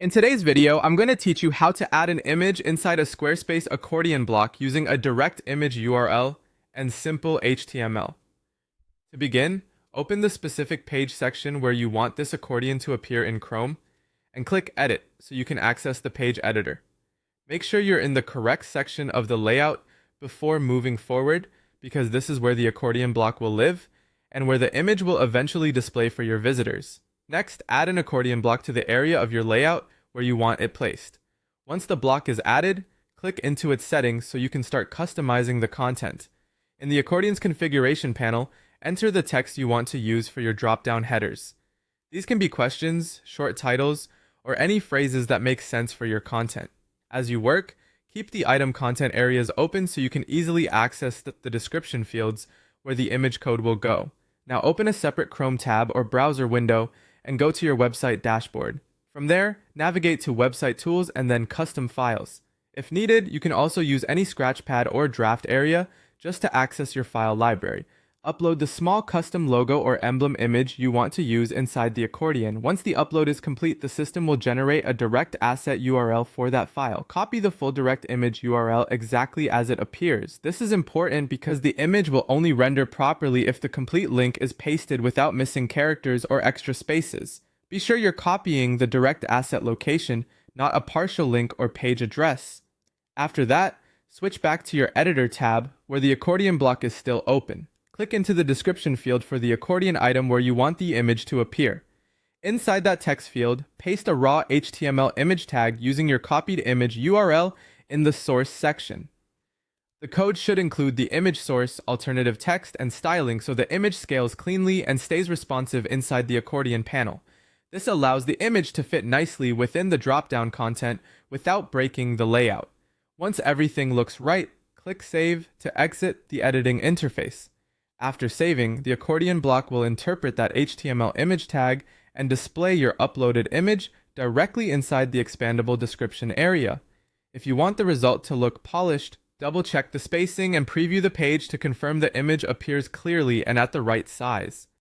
In today's video, I'm going to teach you how to add an image inside a Squarespace accordion block using a direct image URL and simple HTML. To begin, open the specific page section where you want this accordion to appear in Chrome and click Edit so you can access the page editor. Make sure you're in the correct section of the layout before moving forward because this is where the accordion block will live and where the image will eventually display for your visitors. Next, add an accordion block to the area of your layout where you want it placed. Once the block is added, click into its settings so you can start customizing the content. In the accordion's configuration panel, enter the text you want to use for your drop-down headers. These can be questions, short titles, or any phrases that make sense for your content. As you work, keep the item content areas open so you can easily access the description fields where the image code will go. Now open a separate Chrome tab or browser window and go to your website dashboard. From there, navigate to Website Tools and then Custom Files. If needed, you can also use any scratchpad or draft area just to access your file library. Upload the small custom logo or emblem image you want to use inside the accordion. Once the upload is complete, the system will generate a direct asset URL for that file. Copy the full direct image URL exactly as it appears. This is important because the image will only render properly if the complete link is pasted without missing characters or extra spaces. Be sure you're copying the direct asset location, not a partial link or page address. After that, switch back to your Editor tab where the accordion block is still open. Click into the description field for the accordion item where you want the image to appear. Inside that text field, paste a raw HTML image tag using your copied image URL in the source section. The code should include the image source, alternative text, and styling so the image scales cleanly and stays responsive inside the accordion panel. This allows the image to fit nicely within the drop-down content without breaking the layout. Once everything looks right, click Save to exit the editing interface. After saving, the accordion block will interpret that HTML image tag and display your uploaded image directly inside the expandable description area. If you want the result to look polished, double-check the spacing and preview the page to confirm the image appears clearly and at the right size.